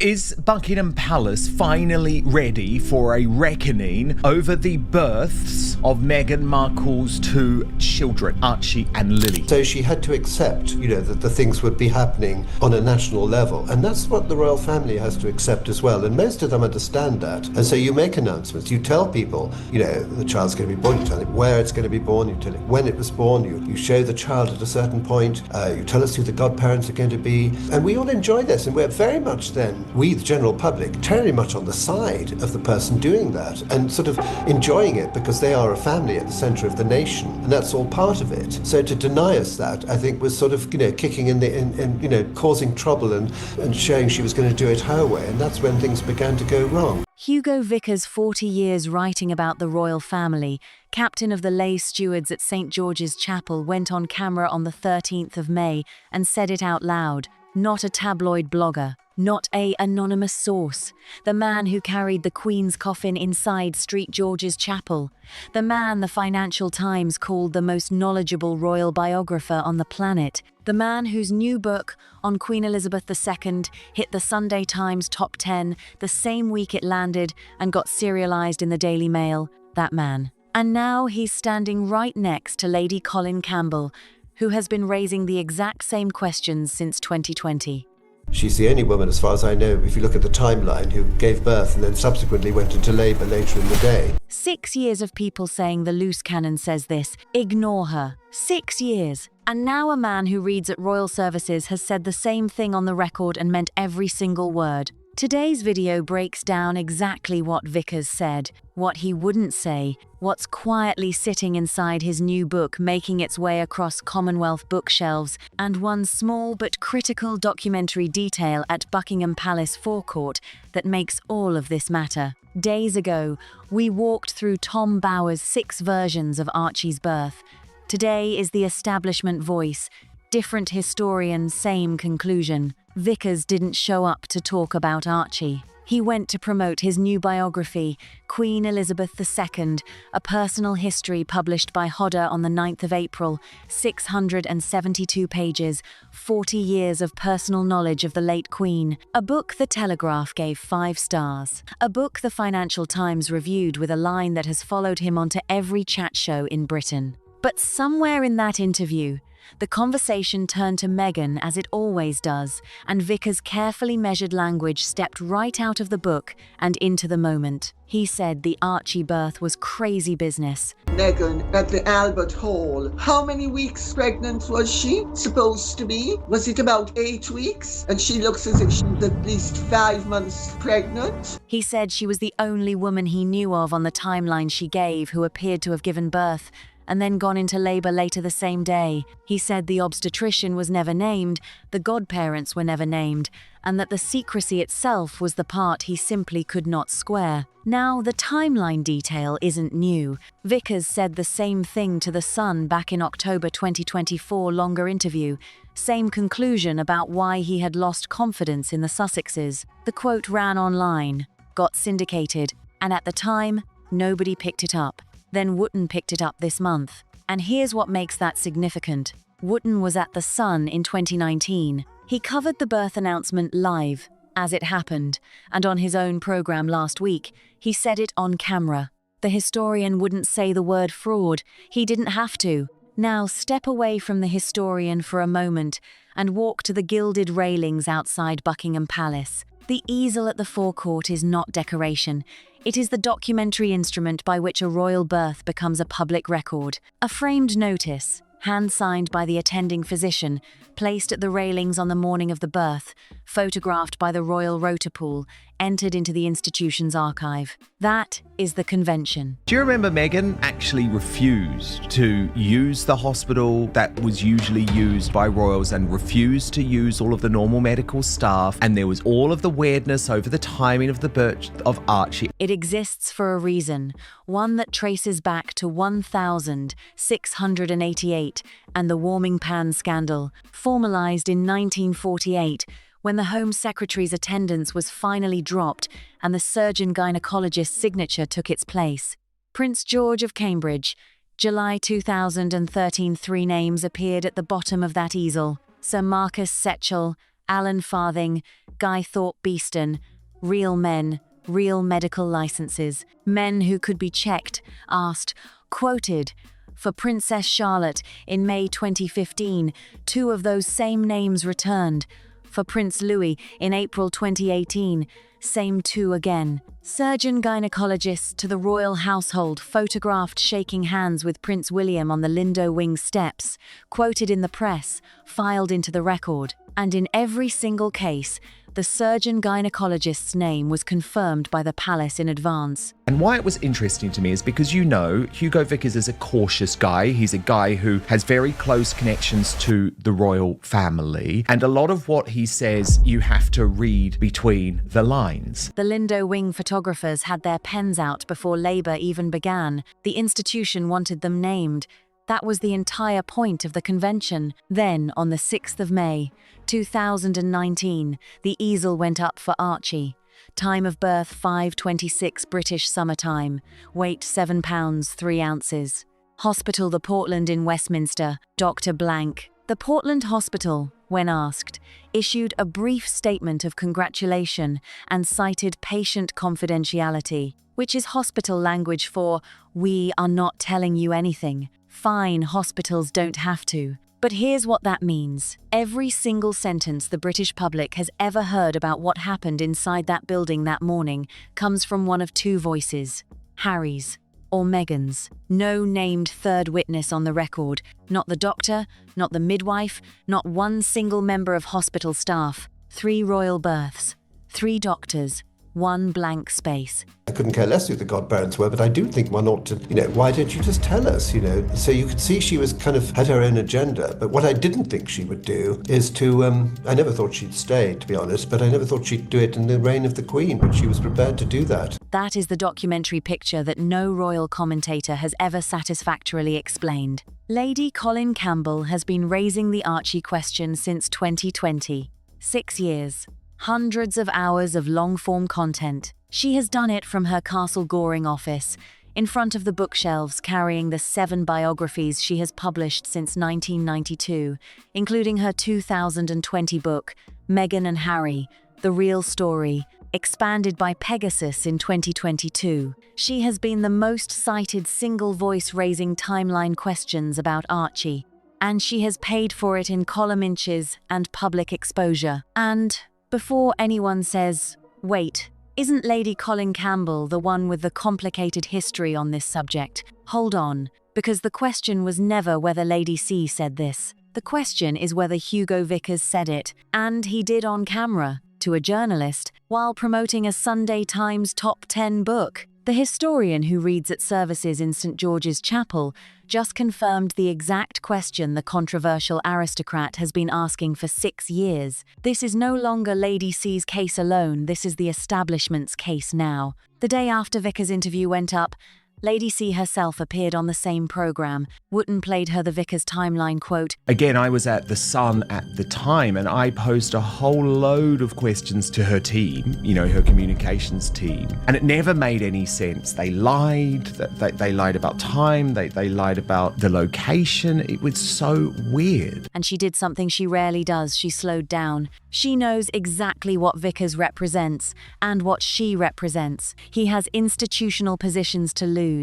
Is Buckingham Palace finally ready for a reckoning over the births of Meghan Markle's two children, Archie and Lily? So she had to accept, that the things would be happening on a national level. And that's what the royal family has to accept as well. And most of them understand that. And so you make announcements. You tell people, the child's going to be born. You tell them where it's going to be born. You tell them when it was born. You show the child at a certain point. You tell us who the godparents are going to be. And we all enjoy this. And we're very much then, we, the general public, very much on the side of the person doing that and sort of enjoying it because they are a family at the centre of the nation. And that's all part of it. So to deny us that, I think, was sort of, kicking in causing trouble and showing she was going to do it her way. And that's when things began to go wrong. Hugo Vickers, 40 years writing about the royal family, captain of the lay stewards at St. George's Chapel, went on camera on the 13th of May and said it out loud. Not a tabloid blogger, not an anonymous source. The man who carried the Queen's coffin inside St. George's Chapel. The man the Financial Times called the most knowledgeable royal biographer on the planet. The man whose new book on Queen Elizabeth II hit the Sunday Times top 10 the same week it landed and got serialized in the Daily Mail. That man. And now he's standing right next to Lady Colin Campbell, who has been raising the exact same questions since 2020. She's the only woman, as far as I know, if you look at the timeline, who gave birth and then subsequently went into labour later in the day. 6 years of people saying the loose cannon says this. Ignore her. 6 years. And now a man who reads at royal services has said the same thing on the record and meant every single word. Today's video breaks down exactly what Vickers said, what he wouldn't say, what's quietly sitting inside his new book making its way across Commonwealth bookshelves, and one small but critical documentary detail at Buckingham Palace forecourt that makes all of this matter. Days ago, we walked through Tom Bower's 6 versions of Archie's birth. Today is the establishment voice. Different historian, same conclusion. Vickers didn't show up to talk about Archie. He went to promote his new biography, Queen Elizabeth II, a personal history published by Hodder on the 9th of April, 672 pages, 40 years of personal knowledge of the late Queen. A book The Telegraph gave 5 stars. A book the Financial Times reviewed with a line that has followed him onto every chat show in Britain. But somewhere in that interview, the conversation turned to Meghan, as it always does, and Vickers' carefully measured language stepped right out of the book and into the moment. He said the Archie birth was crazy business. Meghan at the Albert Hall. How many weeks pregnant was she supposed to be? Was it about 8 weeks? And she looks as if she's at least 5 months pregnant. He said she was the only woman he knew of on the timeline she gave who appeared to have given birth and then gone into labour later the same day. He said the obstetrician was never named, the godparents were never named, and that the secrecy itself was the part he simply could not square. Now, the timeline detail isn't new. Vickers said the same thing to The Sun back in October 2024 longer interview. Same conclusion about why he had lost confidence in the Sussexes. The quote ran online, got syndicated, and at the time, nobody picked it up. Then Wootton picked it up this month. And here's what makes that significant. Wootton was at The Sun in 2019. He covered the birth announcement live, as it happened, and on his own program last week, he said it on camera. The historian wouldn't say the word fraud. He didn't have to. Now step away from the historian for a moment and walk to the gilded railings outside Buckingham Palace. The easel at the forecourt is not decoration. It is the documentary instrument by which a royal birth becomes a public record. A framed notice, hand-signed by the attending physician, placed at the railings on the morning of the birth, photographed by the royal rotor pool, entered into the institution's archive. That is the convention. Do you remember Meghan actually refused to use the hospital that was usually used by royals and refused to use all of the normal medical staff, and there was all of the weirdness over the timing of the birth of Archie? It exists for a reason, one that traces back to 1688 and the warming pan scandal, formalized in 1948, when the Home Secretary's attendance was finally dropped and the surgeon-gynecologist's signature took its place. Prince George of Cambridge, July 2013. 3 names appeared at the bottom of that easel: Sir Marcus Setchell, Alan Farthing, Guy Thorpe Beeston, real men, real medical licenses, men who could be checked, asked, quoted. For Princess Charlotte, in May 2015, 2 of those same names returned. For Prince Louis, in April 2018, same 2 again. Surgeon gynecologists to the royal household photographed shaking hands with Prince William on the Lindo Wing steps, quoted in the press, filed into the record. And in every single case, the surgeon gynecologist's name was confirmed by the palace in advance. And why it was interesting to me is because, Hugo Vickers is a cautious guy. He's a guy who has very close connections to the royal family. And a lot of what he says, you have to read between the lines. The Lindo Wing photographers had their pens out before Labour even began. The institution wanted them named. That was the entire point of the convention. Then, on the 6th of May, 2019, the easel went up for Archie. Time of birth 5:26 British summertime. Weight 7 pounds 3 ounces. Hospital The Portland in Westminster. Dr. Blank. The Portland Hospital, when asked, issued a brief statement of congratulation and cited patient confidentiality, which is hospital language for, "We are not telling you anything." Fine, hospitals don't have to. But here's what that means. Every single sentence the British public has ever heard about what happened inside that building that morning comes from one of 2 voices. Harry's or Meghan's. No named third witness on the record. Not the doctor, not the midwife, not one single member of hospital staff. 3 royal births, 3 doctors, 1 blank space. I couldn't care less who the godparents were, but I do think one ought to, why don't you just tell us, So you could see she was had her own agenda. But what I didn't think she would do is to, I never thought she'd stay, to be honest, but I never thought she'd do it in the reign of the Queen, but she was prepared to do that. That is the documentary picture that no royal commentator has ever satisfactorily explained. Lady Colin Campbell has been raising the Archie question since 2020. 6 years. Hundreds of hours of long-form content. She has done it from her Castle Goring office, in front of the bookshelves carrying the 7 biographies she has published since 1992, including her 2020 book, Meghan and Harry, The Real Story, expanded by Pegasus in 2022. She has been the most cited single voice raising timeline questions about Archie, and she has paid for it in column inches and public exposure. And before anyone says, wait, isn't Lady Colin Campbell the one with the complicated history on this subject? Hold on, because the question was never whether Lady C said this. The question is whether Hugo Vickers said it, and he did on camera, to a journalist, while promoting a Sunday Times top 10 book. The historian who reads at services in St. George's Chapel just confirmed the exact question the controversial aristocrat has been asking for 6 years. This is no longer Lady C's case alone, this is the establishment's case now. The day after Vickers' interview went up, Lady C herself appeared on the same program. Wooten played her the Vickers timeline quote. Again, I was at The Sun at the time, and I posed a whole load of questions to her team, her communications team, and it never made any sense. They lied. They lied about time. They lied about the location. It was so weird. And she did something she rarely does. She slowed down. She knows exactly what Vickers represents and what she represents. He has institutional positions to lose.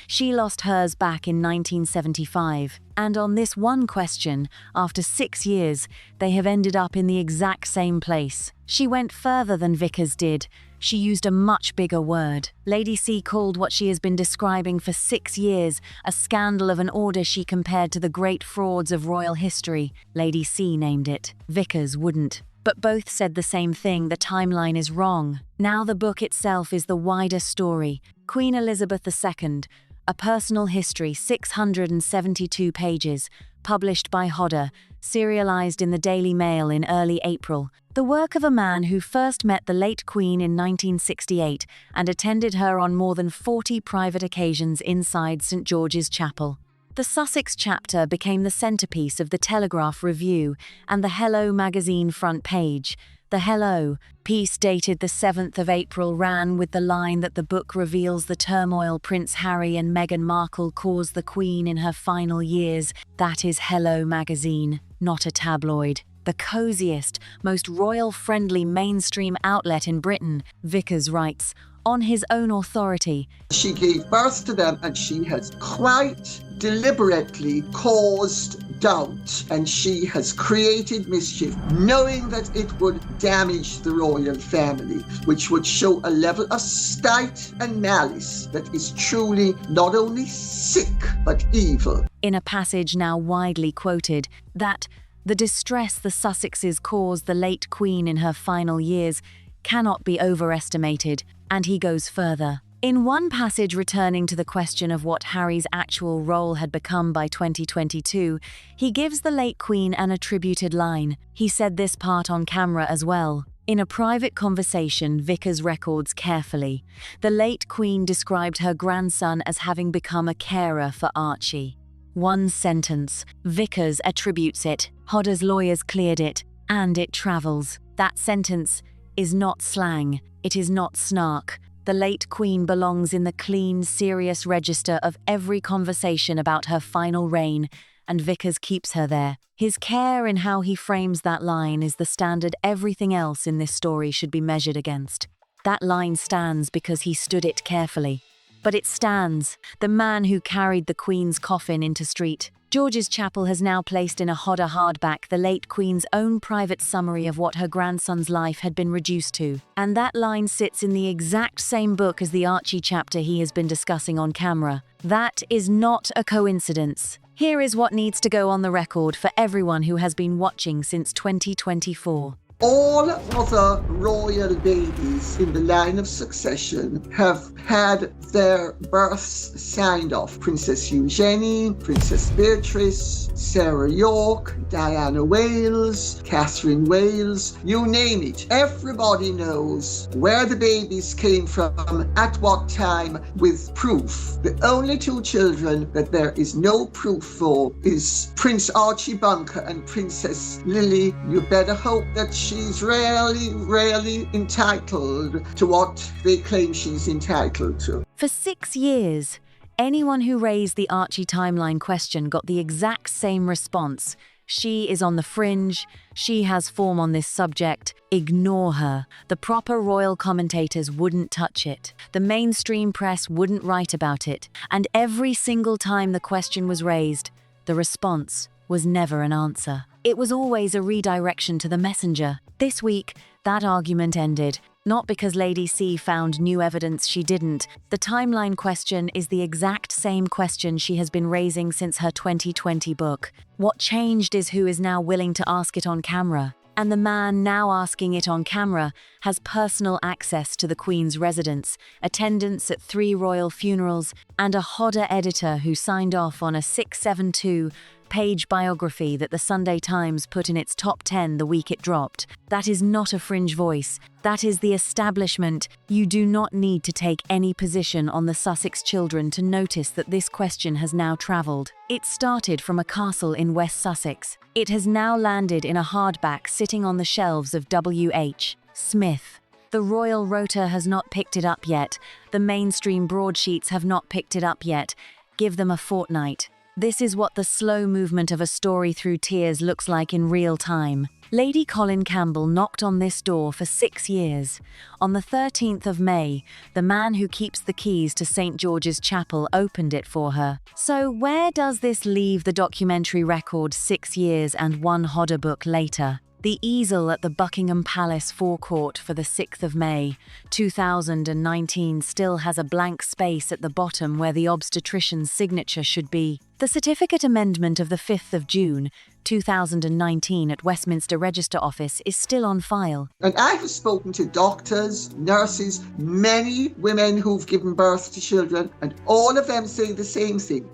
She lost hers back in 1975, and on this one question, after 6 years, they have ended up in the exact same place. She went further than Vickers did. She used a much bigger word. Lady C called what she has been describing for 6 years a scandal of an order she compared to the great frauds of royal history. Lady C named it. Vickers wouldn't. But both said the same thing, the timeline is wrong. Now the book itself is the wider story. Queen Elizabeth II, a personal history, 672 pages, published by Hodder, serialized in the Daily Mail in early April. The work of a man who first met the late Queen in 1968 and attended her on more than 40 private occasions inside St. George's Chapel. The Sussex chapter became the centerpiece of the Telegraph Review and the Hello magazine front page. The Hello piece dated the 7th of April ran with the line that the book reveals the turmoil Prince Harry and Meghan Markle caused the Queen in her final years. That is Hello magazine, not a tabloid. the coziest, most royal-friendly mainstream outlet in Britain, Vickers writes, on his own authority. She gave birth to them and she has quite deliberately caused doubt, and she has created mischief, knowing that it would damage the royal family, which would show a level of spite and malice that is truly not only sick but evil. In a passage now widely quoted, that the distress the Sussexes caused the late Queen in her final years cannot be overestimated, and he goes further. In one passage returning to the question of what Harry's actual role had become by 2022, he gives the late Queen an attributed line. He said this part on camera as well. In a private conversation Vickers records carefully, the late Queen described her grandson as having become a carer for Archie. One sentence, Vickers attributes it, Hodder's lawyers cleared it, and it travels. That sentence is not slang, it is not snark. The late Queen belongs in the clean, serious register of every conversation about her final reign, and Vickers keeps her there. His care in how he frames that line is the standard everything else in this story should be measured against. That line stands because he stood it carefully. But it stands, the man who carried the Queen's coffin into street. George's Chapel has now placed in a Hodder hardback the late Queen's own private summary of what her grandson's life had been reduced to. And that line sits in the exact same book as the Archie chapter he has been discussing on camera. That is not a coincidence. Here is what needs to go on the record for everyone who has been watching since 2024. All other royal babies in the line of succession have had their births signed off. Princess Eugenie, Princess Beatrice, Sarah York, Diana Wales, Catherine Wales, you name it. Everybody knows where the babies came from, at what time, with proof. The only two children that there is no proof for is Prince Archie Bunker and Princess Lily. You better hope that she's rarely entitled to what they claim she's entitled to. For 6 years, anyone who raised the Archie timeline question got the exact same response. She is on the fringe, she has form on this subject, ignore her. The proper royal commentators wouldn't touch it. The mainstream press wouldn't write about it. And every single time the question was raised, the response was never an answer. It was always a redirection to the messenger. This week, that argument ended. Not because Lady C found new evidence she didn't. The timeline question is the exact same question she has been raising since her 2020 book. What changed is who is now willing to ask it on camera. And the man now asking it on camera has personal access to the Queen's residence, attendance at 3 royal funerals, and a Hodder editor who signed off on a 672-page biography that the Sunday Times put in its top 10 the week it dropped. That is not a fringe voice. That is the establishment. You do not need to take any position on the Sussex children to notice that this question has now travelled. It started from a castle in West Sussex. It has now landed in a hardback sitting on the shelves of W.H. Smith. The royal rotor has not picked it up yet. The mainstream broadsheets have not picked it up yet. Give them a fortnight. This is what the slow movement of a story through tears looks like in real time. Lady Colin Campbell knocked on this door for 6 years. On the 13th of May, the man who keeps the keys to St. George's Chapel opened it for her. So where does this leave the documentary record 6 years and 1 Hodder book later? The easel at the Buckingham Palace forecourt for the 6th of May, 2019 still has a blank space at the bottom where the obstetrician's signature should be. The certificate amendment of the 5th of June, 2019 at Westminster Register Office is still on file. And I have spoken to doctors, nurses, many women who've given birth to children, and all of them say the same thing.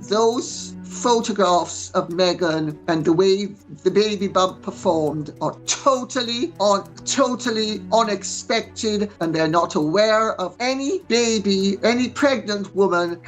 Those photographs of Meghan and the way the baby bump performed are totally unexpected, and they're not aware of any baby, any pregnant woman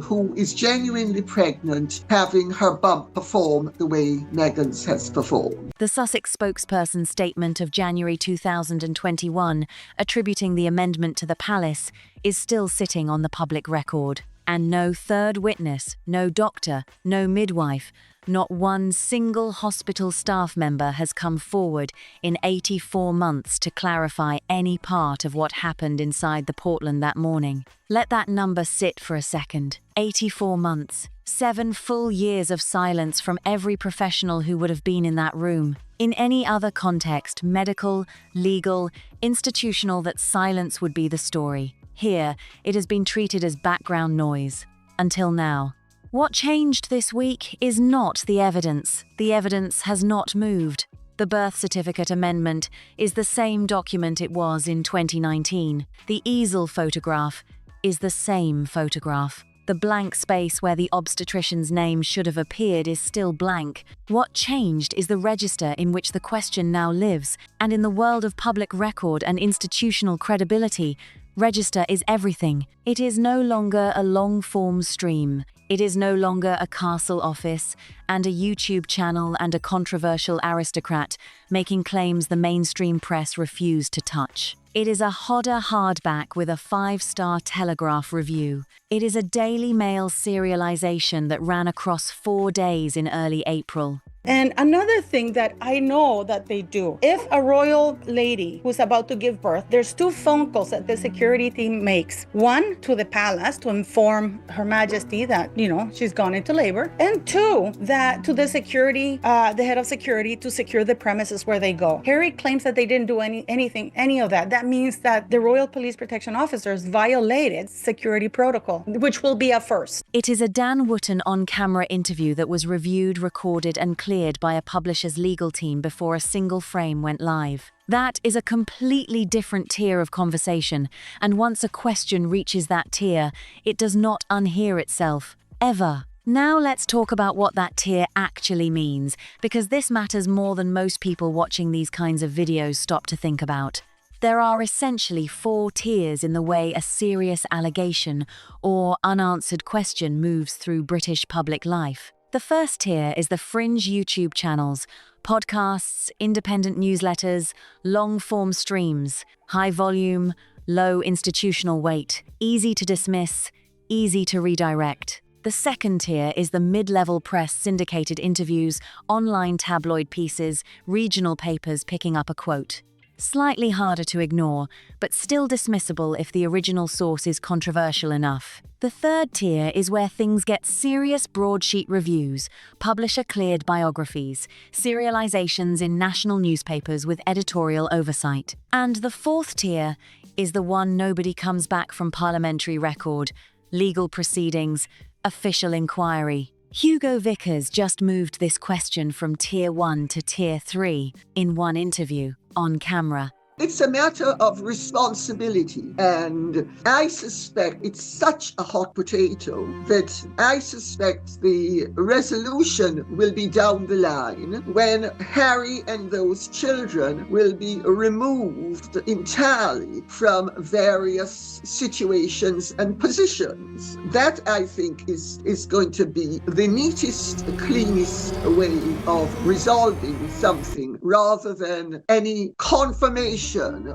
who is genuinely pregnant having her bump perform the way Meghan's has performed. The Sussex spokesperson's statement of January 2021, attributing the amendment to the palace, is still sitting on the public record. And no third witness, no doctor, no midwife, not one single hospital staff member has come forward in 84 months to clarify any part of what happened inside the Portland that morning. Let that number sit for a second. 84 months. 7 full years of silence from every professional who would have been in that room. In any other context, medical, legal, institutional, that silence would be the story. Here, it has been treated as background noise. Until now. What changed this week is not the evidence. The evidence has not moved. The birth certificate amendment is the same document it was in 2019. The easel photograph is the same photograph. The blank space where the obstetrician's name should have appeared is still blank. What changed is the register in which the question now lives, and in the world of public record and institutional credibility, register is everything. It is no longer a long-form stream. It is no longer a castle office and a YouTube channel and a controversial aristocrat making claims the mainstream press refuse to touch. It is a Hodder hardback with a 5-star Telegraph review. It is a Daily Mail serialization that ran across 4 days in early April. And another thing that I know that they do, if a royal lady who's about to give birth, there's 2 phone calls that the security team makes. One to the palace to inform Her Majesty that, she's gone into labor. And 2, that to the security, the head of security, to secure the premises where they go. Harry claims that they didn't do any of that. That means that the Royal Police Protection Officers violated security protocol, which will be a first. It is a Dan Wootton on-camera interview that was reviewed, recorded, and cleared by a publisher's legal team before a single frame went live. That is a completely different tier of conversation, and once a question reaches that tier, it does not unhear itself, ever. Now let's talk about what that tier actually means, because this matters more than most people watching these kinds of videos stop to think about. There are essentially 4 tiers in the way a serious allegation or unanswered question moves through British public life. The first tier is the fringe YouTube channels, podcasts, independent newsletters, long-form streams, high volume, low institutional weight, easy to dismiss, easy to redirect. The second tier is the mid-level press syndicated interviews, online tabloid pieces, regional papers picking up a quote. Slightly harder to ignore, but still dismissible if the original source is controversial enough. The third tier is where things get serious broadsheet reviews, publisher-cleared biographies, serializations in national newspapers with editorial oversight. And the fourth tier is the one nobody comes back from parliamentary record, legal proceedings, official inquiry. Hugo Vickers just moved this question from Tier 1 to Tier 3 in one interview, on camera. It's a matter of responsibility, and I suspect it's such a hot potato that I suspect the resolution will be down the line when Harry and those children will be removed entirely from various situations and positions. That, I think, is going to be the neatest, cleanest way of resolving something rather than any confirmation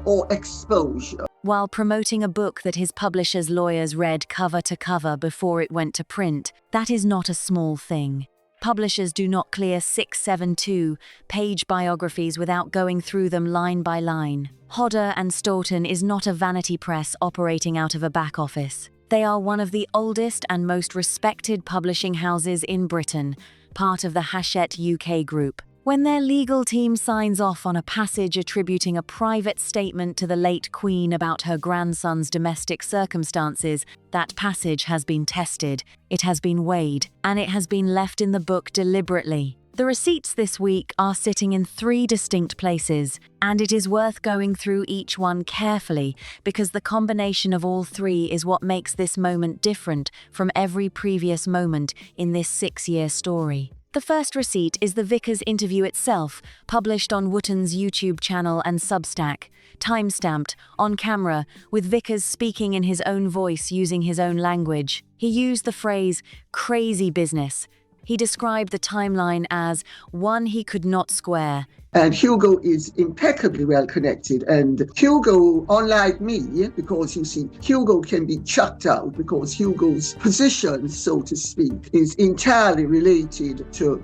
or exposure. While promoting a book that his publisher's lawyers read cover to cover before it went to print, that is not a small thing. Publishers do not clear 672-page biographies without going through them line by line. Hodder and Stoughton is not a vanity press operating out of a back office. They are one of the oldest and most respected publishing houses in Britain, part of the Hachette UK group. When their legal team signs off on a passage attributing a private statement to the late Queen about her grandson's domestic circumstances, that passage has been tested, it has been weighed, and it has been left in the book deliberately. The receipts this week are sitting in 3 distinct places, and it is worth going through each one carefully because the combination of all 3 is what makes this moment different from every previous moment in this 6-year story. The first receipt is the Vickers interview itself, published on Wootton's YouTube channel and Substack, time-stamped, on camera, with Vickers speaking in his own voice using his own language. He used the phrase, "crazy business." He described the timeline as one he could not square. And Hugo is impeccably well connected. And Hugo, unlike me, because you see, Hugo can be chucked out because Hugo's position, so to speak, is entirely related to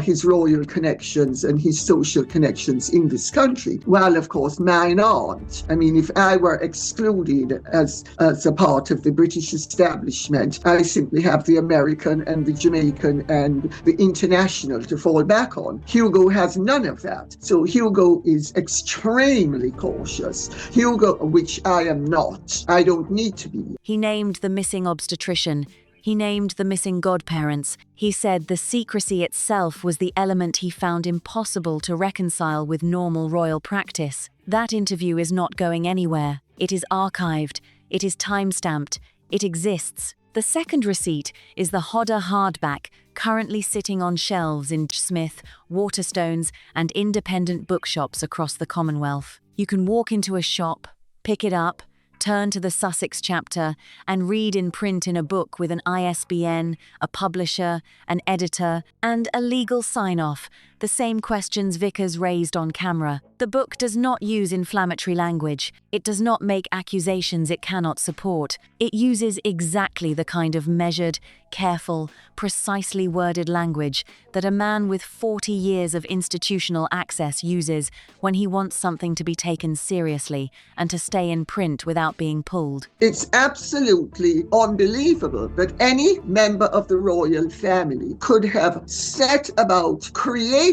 his royal connections and his social connections in this country, while of course mine aren't. I mean, if I were excluded as a part of the British establishment, I simply have the American and the Jamaican and the international to fall back on. Hugo has none of that. So Hugo is extremely cautious. Hugo, which I am not. I don't need to be. He named the missing obstetrician. He named the missing godparents. He said the secrecy itself was the element he found impossible to reconcile with normal royal practice. That interview is not going anywhere. It is archived. It is time-stamped. It exists. The second receipt is the Hodder hardback, currently sitting on shelves in Smith, Waterstones, and independent bookshops across the Commonwealth. You can walk into a shop, pick it up, turn to the Sussex chapter, and read in print in a book with an ISBN, a publisher, an editor, and a legal sign-off, the same questions Vickers raised on camera. The book does not use inflammatory language. It does not make accusations it cannot support. It uses exactly the kind of measured, careful, precisely worded language that a man with 40 years of institutional access uses when he wants something to be taken seriously and to stay in print without being pulled. It's absolutely unbelievable that any member of the royal family could have set about creating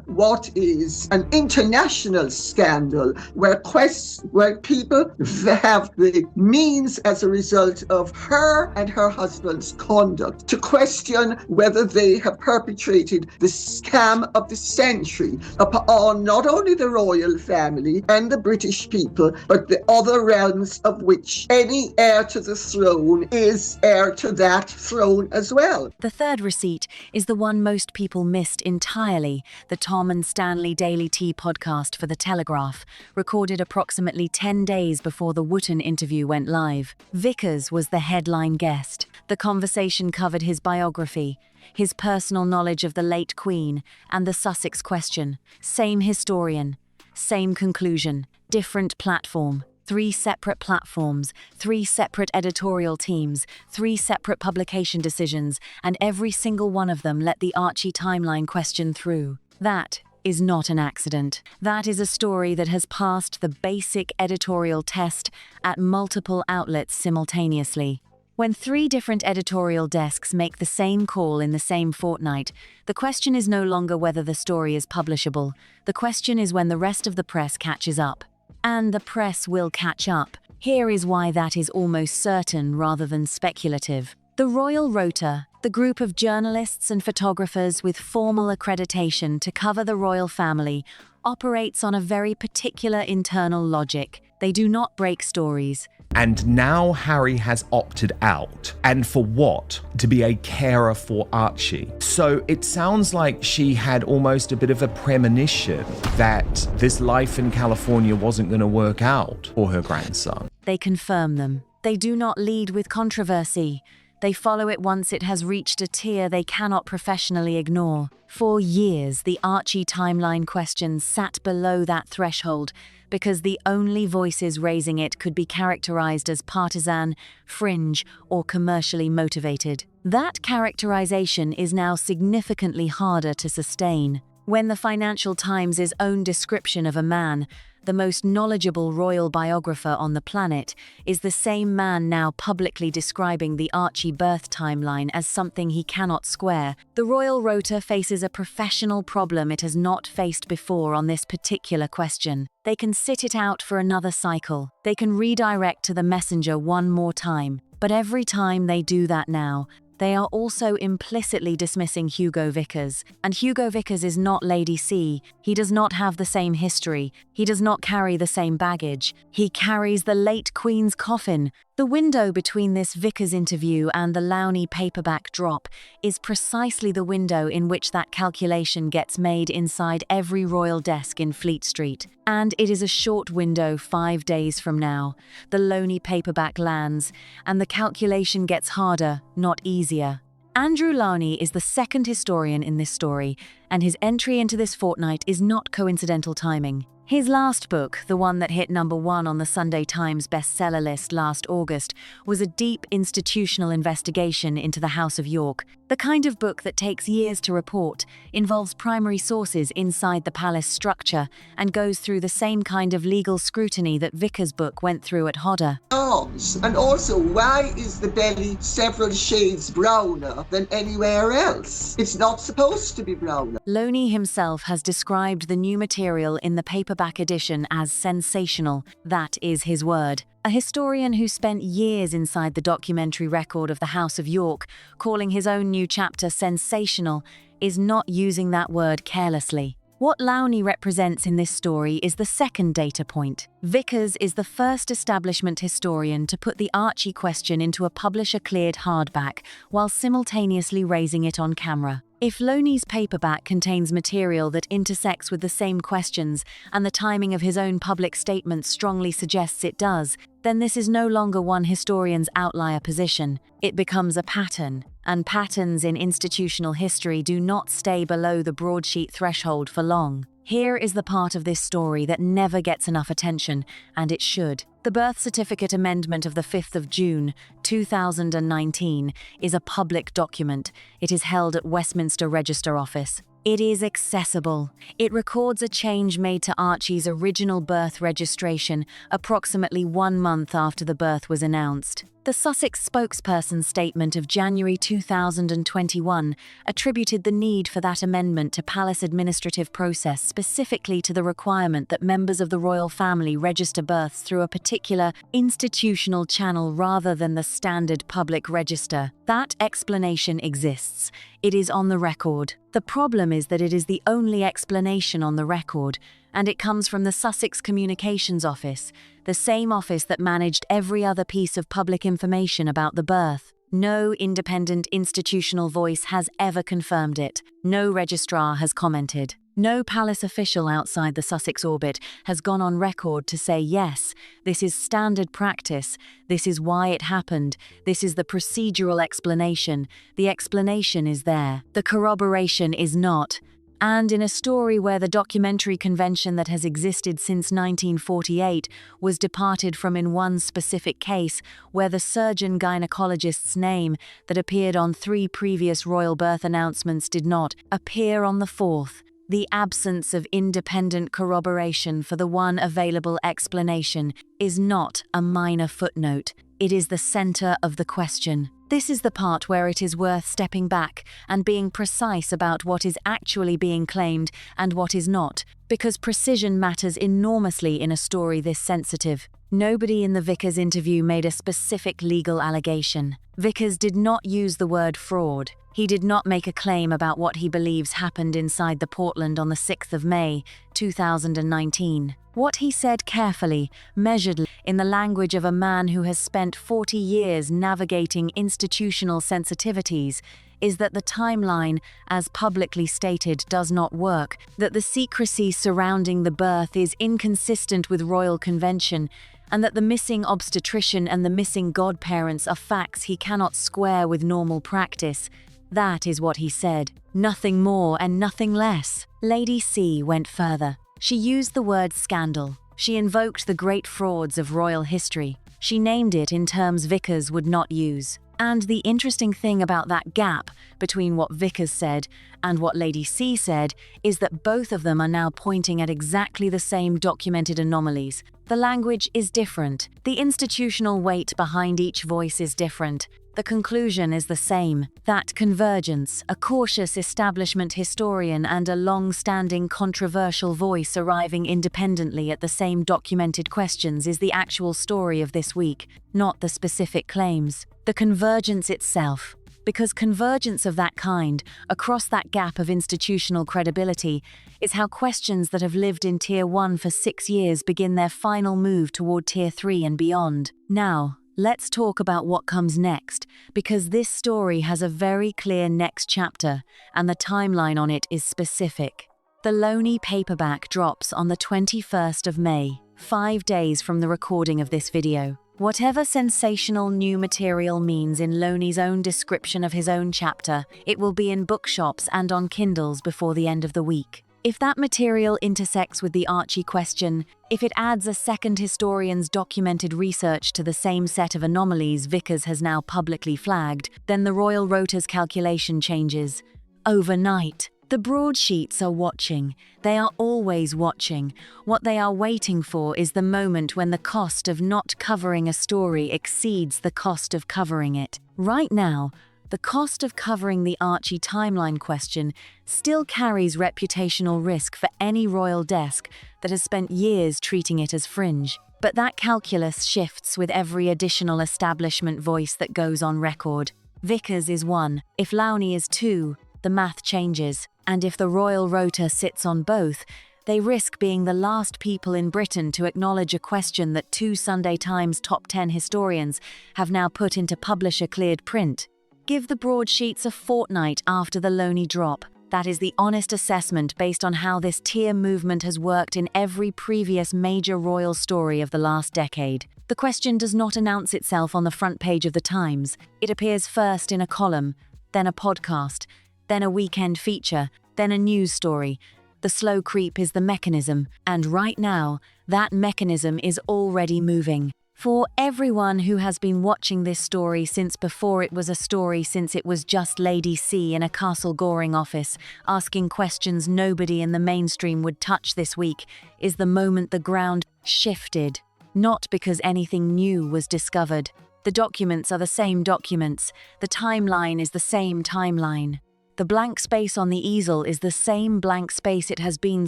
what is an international scandal where people have the means as a result of her and her husband's conduct to question whether they have perpetrated the scam of the century upon not only the royal family and the British people, but the other realms of which any heir to the throne is heir to that throne as well. The third receipt is the one most people missed entirely, the Tom and Stanley Daily Tea podcast for The Telegraph, recorded approximately 10 days before the Wotton interview went live. Vickers was the headline guest. The conversation covered his biography, his personal knowledge of the late Queen, and the Sussex question. Same historian, same conclusion, different platform. 3 separate platforms, 3 separate editorial teams, 3 separate publication decisions, and every single one of them let the Archie timeline question through. That is not an accident. That is a story that has passed the basic editorial test at multiple outlets simultaneously. When 3 different editorial desks make the same call in the same fortnight, the question is no longer whether the story is publishable. The question is when the rest of the press catches up. And the press will catch up. Here is why that is almost certain rather than speculative. The Royal Rotor, the group of journalists and photographers with formal accreditation to cover the royal family, operates on a very particular internal logic. They do not break stories. And now Harry has opted out. And for what? To be a carer for Archie. So it sounds like she had almost a bit of a premonition that this life in California wasn't going to work out for her grandson. They confirm them. They do not lead with controversy. They follow it once it has reached a tier they cannot professionally ignore. For years, the Archie timeline questions sat below that threshold because the only voices raising it could be characterized as partisan, fringe, or commercially motivated. That characterization is now significantly harder to sustain. When the Financial Times' own description of a man, the most knowledgeable royal biographer on the planet, is the same man now publicly describing the Archie birth timeline as something he cannot square, the Royal Rotor faces a professional problem it has not faced before on this particular question. They can sit it out for another cycle. They can redirect to the messenger one more time. But every time they do that now, they are also implicitly dismissing Hugo Vickers. And Hugo Vickers is not Lady C. He does not have the same history. He does not carry the same baggage. He carries the late Queen's coffin. The window between this Vickers interview and the Lownie paperback drop is precisely the window in which that calculation gets made inside every royal desk in Fleet Street. And it is a short window 5 days from now. The Lownie paperback lands, and the calculation gets harder, not easier. Andrew Lownie is the second historian in this story, and his entry into this fortnight is not coincidental timing. His last book, the one that hit #1 on the Sunday Times bestseller list last August, was a deep institutional investigation into the House of York, the kind of book that takes years to report, involves primary sources inside the palace structure, and goes through the same kind of legal scrutiny that Vickers' book went through at Hodder. Arms. And also, why is the belly several shades browner than anywhere else? It's not supposed to be browner. Lownie himself has described the new material in the paperback edition as sensational. That is his word. A historian who spent years inside the documentary record of the House of York, calling his own new chapter sensational, is not using that word carelessly. What Lownie represents in this story is the second data point. Vickers is the first establishment historian to put the Archie question into a publisher-cleared hardback while simultaneously raising it on camera. If Lownie's paperback contains material that intersects with the same questions, and the timing of his own public statement strongly suggests it does, then this is no longer one historian's outlier position. It becomes a pattern, and patterns in institutional history do not stay below the broadsheet threshold for long. Here is the part of this story that never gets enough attention, and it should. The birth certificate amendment of the 5th of June, 2019, is a public document. It is held at Westminster Register Office. It is accessible. It records a change made to Archie's original birth registration approximately 1 month after the birth was announced. The Sussex spokesperson's statement of January 2021 attributed the need for that amendment to palace administrative process, specifically to the requirement that members of the royal family register births through a particular institutional channel rather than the standard public register. That explanation exists. It is on the record. The problem is that it is the only explanation on the record, and it comes from the Sussex Communications Office, the same office that managed every other piece of public information about the birth. No independent institutional voice has ever confirmed it. No registrar has commented. No palace official outside the Sussex orbit has gone on record to say, yes, this is standard practice, this is why it happened, this is the procedural explanation. The explanation is there. The corroboration is not. And in a story where the documentary convention that has existed since 1948 was departed from in one specific case, where the surgeon gynecologist's name that appeared on 3 previous royal birth announcements did not appear on the 4th, the absence of independent corroboration for the one available explanation is not a minor footnote. It is the center of the question. This is the part where it is worth stepping back and being precise about what is actually being claimed and what is not, because precision matters enormously in a story this sensitive. Nobody in the Vickers interview made a specific legal allegation. Vickers did not use the word fraud. He did not make a claim about what he believes happened inside the Portland on the 6th of May, 2019. What he said carefully, measuredly, in the language of a man who has spent 40 years navigating institutional sensitivities, is that the timeline, as publicly stated, does not work, that the secrecy surrounding the birth is inconsistent with royal convention, and that the missing obstetrician and the missing godparents are facts he cannot square with normal practice. That is what he said. Nothing more and nothing less. Lady C went further. She used the word scandal. She invoked the great frauds of royal history. She named it in terms Vickers would not use. And the interesting thing about that gap between what Vickers said and what Lady C said is that both of them are now pointing at exactly the same documented anomalies. The language is different. The institutional weight behind each voice is different. The conclusion is the same, that Convergence, a cautious establishment historian and a long-standing controversial voice arriving independently at the same documented questions, is the actual story of this week, not the specific claims. The convergence itself. Because convergence of that kind, across that gap of institutional credibility, is how questions that have lived in Tier 1 for 6 years begin their final move toward Tier 3 and beyond. Now, let's talk about what comes next, because this story has a very clear next chapter, and the timeline on it is specific. The Lownie paperback drops on the 21st of May, 5 days from the recording of this video. Whatever sensational new material means in Lownie's own description of his own chapter, it will be in bookshops and on Kindles before the end of the week. If that material intersects with the Archie question, if it adds a second historian's documented research to the same set of anomalies Vickers has now publicly flagged, then the royal rotor's calculation changes. Overnight. The broadsheets are watching. They are always watching. What they are waiting for is the moment when the cost of not covering a story exceeds the cost of covering it. Right now, the cost of covering the Archie timeline question still carries reputational risk for any royal desk that has spent years treating it as fringe. But that calculus shifts with every additional establishment voice that goes on record. Vickers is 1. If Lownie is 2, the math changes. And if the royal rotor sits on both, they risk being the last people in Britain to acknowledge a question that 2 Sunday Times top 10 historians have now put into publisher-cleared print. Give the broadsheets a fortnight after the Lownie drop. That is the honest assessment based on how this tier movement has worked in every previous major royal story of the last decade. The question does not announce itself on the front page of the Times. It appears first in a column, then a podcast, then a weekend feature, then a news story. The slow creep is the mechanism, and right now, that mechanism is already moving. For everyone who has been watching this story since before it was a story, since it was just Lady C in a Castle Goring office, asking questions nobody in the mainstream would touch this week, is the moment the ground shifted. Not because anything new was discovered. The documents are the same documents. The timeline is the same timeline. The blank space on the easel is the same blank space it has been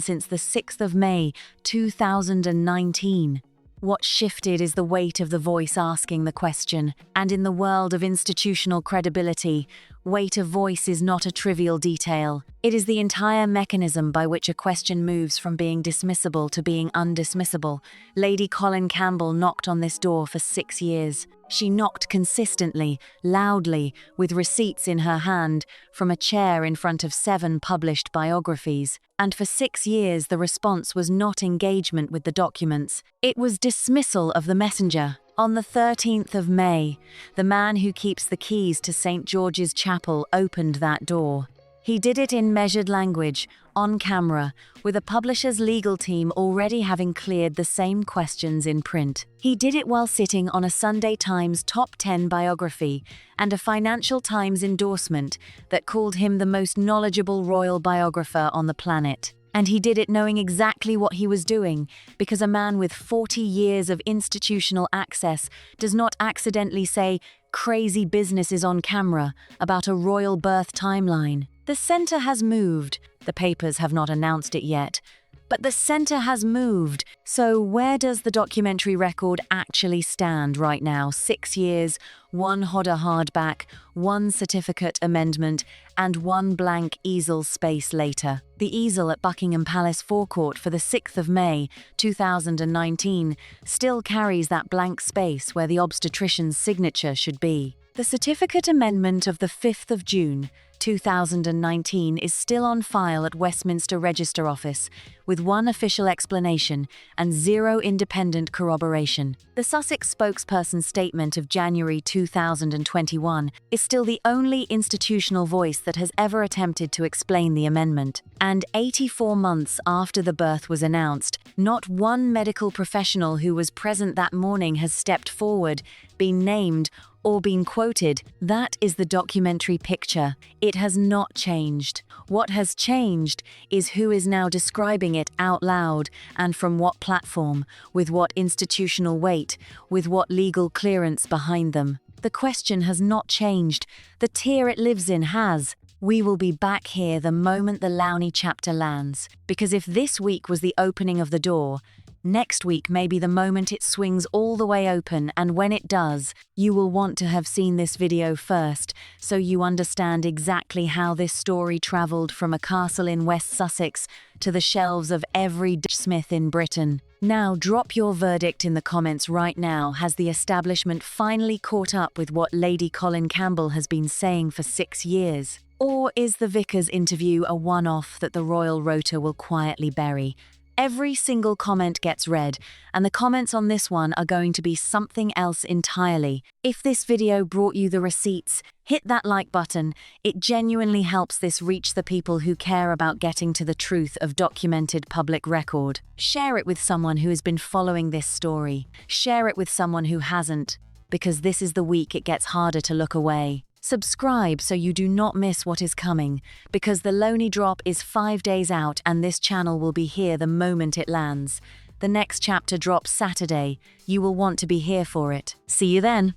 since the 6th of May, 2019. What shifted is the weight of the voice asking the question, and in the world of institutional credibility, weight of voice is not a trivial detail. It is the entire mechanism by which a question moves from being dismissible to being undismissible. Lady Colin Campbell knocked on this door for 6 years. She knocked consistently, loudly, with receipts in her hand, from a chair in front of 7 published biographies. And for 6 years the response was not engagement with the documents. It was dismissal of the messenger. On the 13th of May, the man who keeps the keys to St. George's Chapel opened that door. He did it in measured language, on camera, with a publisher's legal team already having cleared the same questions in print. He did it while sitting on a Sunday Times top 10 biography and a Financial Times endorsement that called him the most knowledgeable royal biographer on the planet. And he did it knowing exactly what he was doing, because a man with 40 years of institutional access does not accidentally say, "Crazy business is on camera," about a royal birth timeline. The centre has moved. The papers have not announced it yet. But the centre has moved. So where does the documentary record actually stand right now? 6 years, 1 Hodder hardback, 1 certificate amendment, and 1 blank easel space later. The easel at Buckingham Palace forecourt for the 6th of May, 2019, still carries that blank space where the obstetrician's signature should be. The certificate amendment of the 5th of June, 2019 is still on file at Westminster Register Office, with 1 official explanation and 0 independent corroboration. The Sussex spokesperson's statement of January 2021 is still the only institutional voice that has ever attempted to explain the amendment. And 84 months after the birth was announced, not one medical professional who was present that morning has stepped forward, been named, or been quoted. That is the documentary picture. It has not changed. What has changed is who is now describing it out loud and from what platform, with what institutional weight, with what legal clearance behind them. The question has not changed. The tier it lives in has. We will be back here the moment the Lownie chapter lands, because if this week was the opening of the door, next week may be the moment it swings all the way open, and when it does, you will want to have seen this video first, so you understand exactly how this story travelled from a castle in West Sussex to the shelves of every Smith in Britain. Now drop your verdict in the comments right now. Has the establishment finally caught up with what Lady Colin Campbell has been saying for 6 years? Or is the Vickers interview a one-off that the royal rotor will quietly bury? Every single comment gets read, and the comments on this one are going to be something else entirely. If this video brought you the receipts, hit that like button. It genuinely helps this reach the people who care about getting to the truth of documented public record. Share it with someone who has been following this story. Share it with someone who hasn't, because this is the week it gets harder to look away. Subscribe so you do not miss what is coming, because the Lownie drop is 5 days out and this channel will be here the moment it lands. The next chapter drops Saturday. You will want to be here for it. See you then.